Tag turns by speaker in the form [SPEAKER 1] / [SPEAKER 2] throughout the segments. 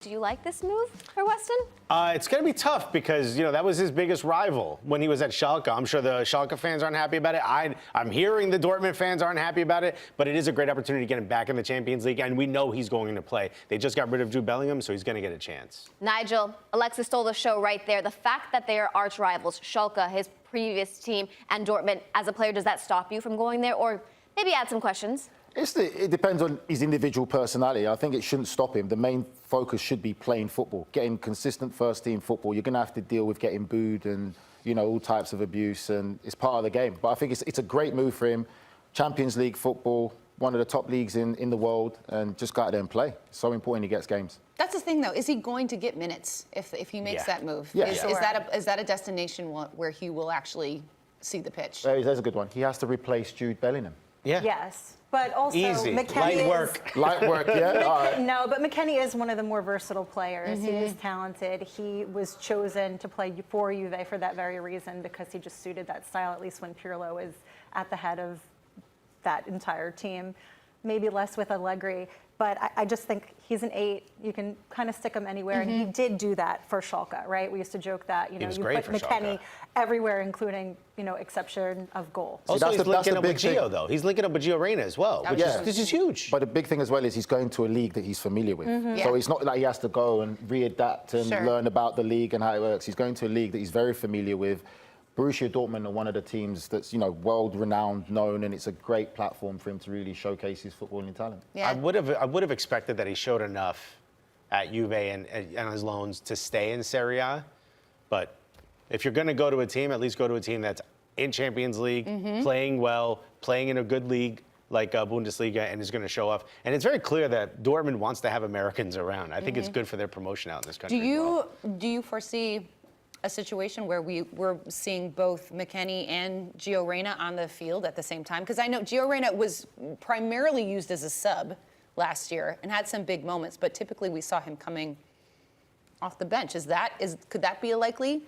[SPEAKER 1] Do you like this move for Weston?
[SPEAKER 2] It's going to be tough because, you know, that was his biggest rival when he was at Schalke. I'm sure the Schalke fans aren't happy about it. I'm hearing the Dortmund fans aren't happy about it, but it is a great opportunity to get him back in the Champions League, and we know he's going to play. They just got rid of Jude Bellingham, so he's going to get a chance.
[SPEAKER 1] Nigel, Alexis stole the show right there. The fact that they are arch rivals, Schalke, his previous team, and Dourtmund, as a player, does that stop you from going there? Or maybe add some questions?
[SPEAKER 3] It depends on his individual personality. I think it shouldn't stop him. The main focus should be playing football, getting consistent first-team football. You're going to have to deal with getting booed and, you know, all types of abuse, and it's part of the game. But I think it's a great move for him. Champions League football, one of the top leagues in the world, and just go out there and play. It's so important he gets games.
[SPEAKER 4] That's the thing, though. Is he going to get minutes if he makes that move?
[SPEAKER 3] Yeah.
[SPEAKER 4] Is that a destination where he will actually see the pitch?
[SPEAKER 3] There's a good one. He has to replace Jude Bellingham.
[SPEAKER 2] Yeah.
[SPEAKER 5] Yes. But also,
[SPEAKER 2] easy.
[SPEAKER 5] McKennie
[SPEAKER 3] Light work, yeah. All right.
[SPEAKER 5] No, but McKennie is one of the more versatile players. He is talented. He was chosen to play for Juve for that very reason, because he just suited that style, at least when Pirlo is at the head of that entire team. Maybe less with Allegri, but I just think he's an 8. You can kind of stick him anywhere, and he did do that for Schalke, right? We used to joke that, you know, you put McKennie everywhere, including, you know, exception of goal.
[SPEAKER 2] Also, he's linking up with Gio, though. He's linking up with Gio Reyna as well, which is huge.
[SPEAKER 3] But the big thing as well is he's going to a league that he's familiar with. So it's not like he has to go and readapt and learn about the league and how it works. He's going to a league that he's very familiar with. Borussia Dortmund are one of the teams that's, you know, world-renowned, known, and it's a great platform for him to really showcase his footballing talent.
[SPEAKER 4] Yeah.
[SPEAKER 2] I would have expected that he showed enough at Juve and his loans to stay in Serie A, but if you're going to go to a team, at least go to a team that's in Champions League, playing well, playing in a good league like Bundesliga, and is going to show off. And it's very clear that Dortmund wants to have Americans around. I think it's good for their promotion out in this country.
[SPEAKER 4] Do you foresee a situation where we're seeing both McKennie and Gio Reyna on the field at the same time? Because I know Gio Reyna was primarily used as a sub last year and had some big moments, but typically we saw him coming off the bench. Could that be a likely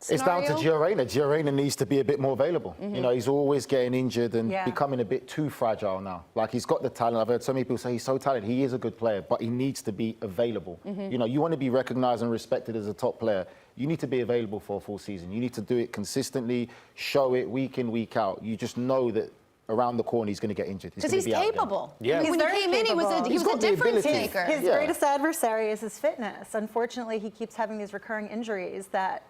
[SPEAKER 4] scenario?
[SPEAKER 3] It's down to Gio Reyna. Gio Reyna needs to be a bit more available. You know, he's always getting injured and becoming a bit too fragile now. Like, he's got the talent. I've heard so many people say he's so talented. He is a good player, but he needs to be available. You know, you want to be recognized and respected as a top player. You need to be available for a full season. You need to do it consistently, show it week in, week out. You just know that around the corner he's going to get injured.
[SPEAKER 4] Because he's capable.
[SPEAKER 2] Yeah.
[SPEAKER 4] When he came in, he was a difference maker.
[SPEAKER 5] His greatest adversary is his fitness. Unfortunately, he keeps having these recurring injuries that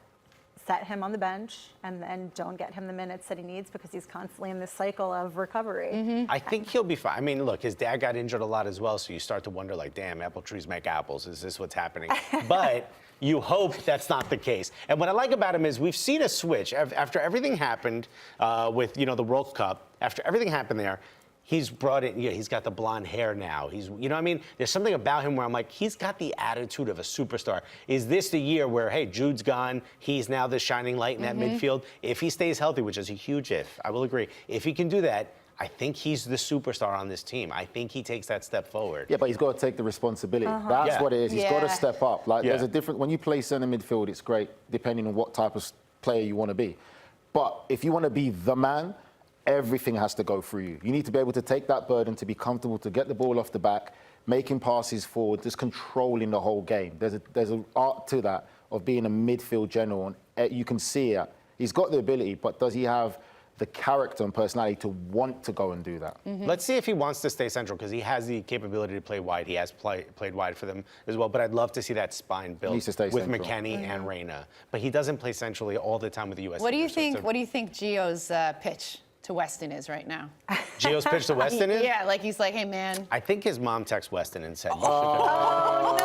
[SPEAKER 5] set him on the bench and then don't get him the minutes that he needs, because he's constantly in this cycle of recovery.
[SPEAKER 2] I think he'll be fine. I mean, look, his dad got injured a lot as well, so you start to wonder, like, damn, apple trees make apples. Is this what's happening? But you hope that's not the case. And what I like about him is we've seen a switch. After everything happened with, you know, the World Cup, after everything happened there, he's brought in, he's got the blonde hair now. He's, you know what I mean? There's something about him where I'm like, he's got the attitude of a superstar. Is this the year where, hey, Jude's gone, he's now the shining light in that midfield? If he stays healthy, which is a huge if, I will agree. If he can do that, I think he's the superstar on this team. I think he takes that step forward.
[SPEAKER 3] Yeah, but he's got to take the responsibility. That's what it is. He's got to step up. Like, there's a different, when you play centre midfield, it's great, depending on what type of player you want to be. But if you want to be the man, everything has to go through you. You need to be able to take that burden, to be comfortable, to get the ball off the back, making passes forward, just controlling the whole game. There's an art to that, of being a midfield general, and you can see it. He's got the ability, but does he have the character and personality to want to go and do that?
[SPEAKER 2] Let's see if he wants to stay central, because he has the capability to play wide. He has played wide for them as well, but I'd love to see that spine built with
[SPEAKER 3] central.
[SPEAKER 2] McKennie and Reyna. But he doesn't play centrally all the time with the U.S.
[SPEAKER 4] What do you think Gio's pitch to Weston is right now?
[SPEAKER 2] Gio's pitch to Weston is?
[SPEAKER 4] Yeah, like he's like, hey, man.
[SPEAKER 2] I think his mom texted Weston and said,
[SPEAKER 4] No.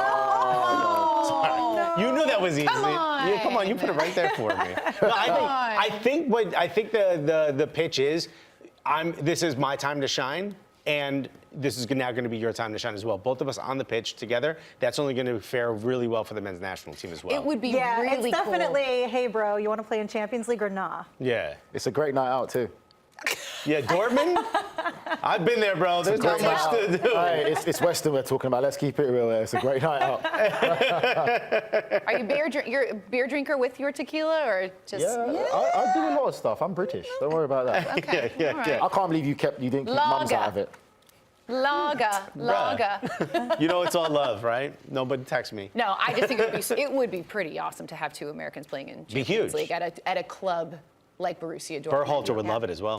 [SPEAKER 2] You knew that was easy.
[SPEAKER 4] Come on.
[SPEAKER 2] Yeah, come on, you put it right there for me. No, I think the pitch is, this is my time to shine, and this is now going to be your time to shine as well. Both of us on the pitch together, that's only going to fare really well for the men's national team as well.
[SPEAKER 4] It would be really
[SPEAKER 5] it's
[SPEAKER 4] cool.
[SPEAKER 5] definitely, hey, bro, you want to play in Champions League or nah?
[SPEAKER 2] Yeah.
[SPEAKER 3] It's a great night out, too.
[SPEAKER 2] Yeah, Dortmund? I've been there, bro. There's not much to do.
[SPEAKER 3] Hey, it's Weston we're talking about. Let's keep it real there. It's a great night out.
[SPEAKER 4] Are you you're a beer drinker with your tequila, or just?
[SPEAKER 3] Yeah, I do a lot of stuff. I'm British. Don't worry about that.
[SPEAKER 4] Okay.
[SPEAKER 2] Yeah.
[SPEAKER 3] I can't believe you didn't keep mums out of it.
[SPEAKER 4] Laga.
[SPEAKER 2] You know it's all love, right? Nobody text me.
[SPEAKER 4] No, I just think it would be pretty awesome to have two Americans playing in Champions
[SPEAKER 2] huge.
[SPEAKER 4] League at a club like Borussia Dortmund.
[SPEAKER 2] Berhalter would love it as well.